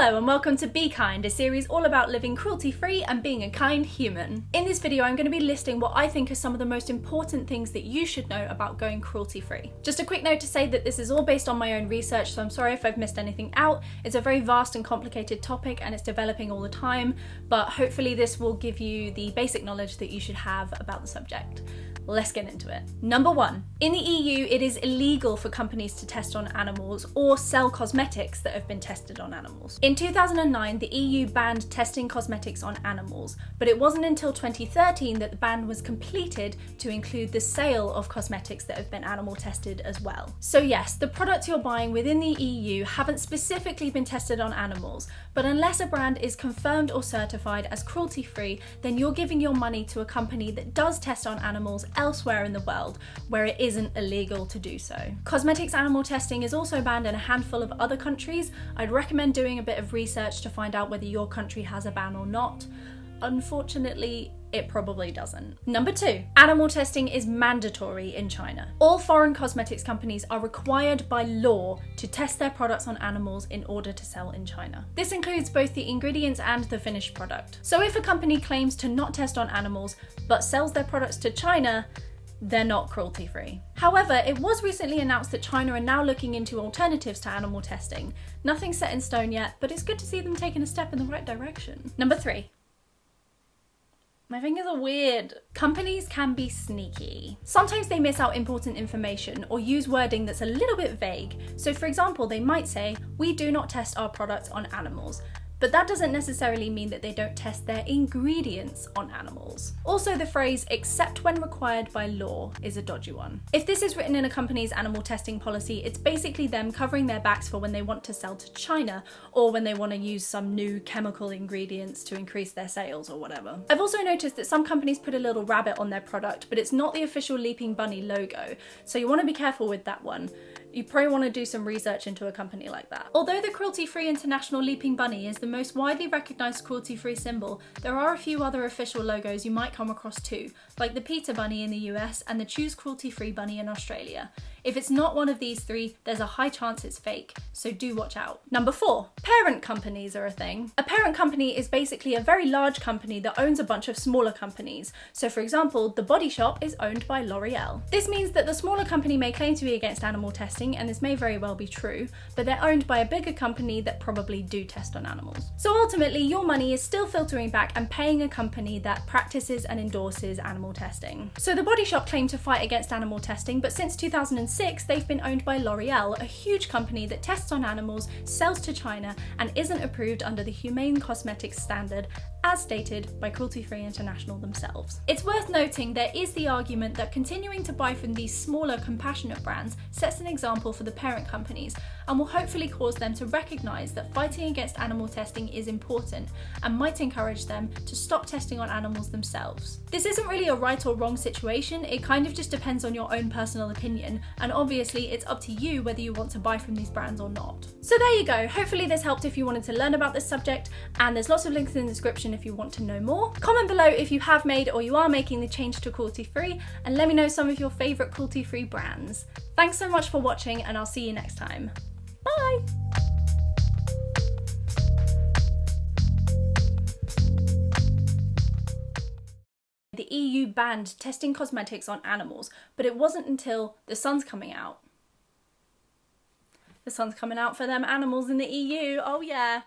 Hello and welcome to Be Kind, a series all about living cruelty-free and being a kind human. In this video I'm going to be listing what I think are some of the most important things that you should know about going cruelty-free. Just a quick note to say that this is all based on my own research, so I'm sorry if I've missed anything out. It's a very vast and complicated topic and it's developing all the time, but hopefully this will give you the basic knowledge that you should have about the subject. Let's get into it. Number 1. In the EU, it is illegal for companies to test on animals or sell cosmetics that have been tested on animals. In 2009, the EU banned testing cosmetics on animals, but it wasn't until 2013 that the ban was completed to include the sale of cosmetics that have been animal tested as well. So yes, the products you're buying within the EU haven't specifically been tested on animals, but unless a brand is confirmed or certified as cruelty-free, then you're giving your money to a company that does test on animals elsewhere in the world where it isn't illegal to do so. Cosmetics animal testing is also banned in a handful of other countries. I'd recommend doing a bit of research to find out whether your country has a ban or not. Unfortunately, it probably doesn't. Number 2, animal testing is mandatory in China. All foreign cosmetics companies are required by law to test their products on animals in order to sell in China. This includes both the ingredients and the finished product. So if a company claims to not test on animals but sells their products to China, they're not cruelty-free. However, it was recently announced that China are now looking into alternatives to animal testing. Nothing's set in stone yet, but it's good to see them taking a step in the right direction. Number 3. My fingers are weird. Companies can be sneaky. Sometimes they miss out important information or use wording that's a little bit vague. So for example, they might say, "We do not test our products on animals." But that doesn't necessarily mean that they don't test their ingredients on animals. Also, the phrase "except when required by law" is a dodgy one. If this is written in a company's animal testing policy, it's basically them covering their backs for when they want to sell to China or when they want to use some new chemical ingredients to increase their sales or whatever. I've also noticed that some companies put a little rabbit on their product, but it's not the official Leaping Bunny logo, so you want to be careful with that one. You probably want to do some research into a company like that. Although the Cruelty-Free International Leaping Bunny is the most widely recognised cruelty-free symbol, there are a few other official logos you might come across too, like the PETA Bunny in the US and the Choose Cruelty-Free Bunny in Australia. If it's not one of these three, there's a high chance it's fake, so do watch out. Number 4, parent companies are a thing. A parent company is basically a very large company that owns a bunch of smaller companies. So for example, The Body Shop is owned by L'Oreal. This means that the smaller company may claim to be against animal testing, and this may very well be true, but they're owned by a bigger company that probably do test on animals. So ultimately, your money is still filtering back and paying a company that practices and endorses animal testing. So The Body Shop claimed to fight against animal testing, but since 2006, they've been owned by L'Oreal, a huge company that tests on animals, sells to China, and isn't approved under the Humane Cosmetics Standard, as stated by Cruelty-Free International themselves. It's worth noting there is the argument that continuing to buy from these smaller, compassionate brands sets an example for the parent companies and will hopefully cause them to recognise that fighting against animal testing is important and might encourage them to stop testing on animals themselves. This isn't really a right or wrong situation, it kind of just depends on your own personal opinion, and obviously it's up to you whether you want to buy from these brands or not. So there you go, hopefully this helped if you wanted to learn about this subject, and there's lots of links in the description if you want to know more. Comment below if you have made or you are making the change to cruelty-free, and let me know some of your favourite cruelty-free brands. Thanks so much for watching, and I'll see you next time. Bye! The EU banned testing cosmetics on animals, but it wasn't until the sun's coming out. The sun's coming out for them animals in the EU, oh yeah.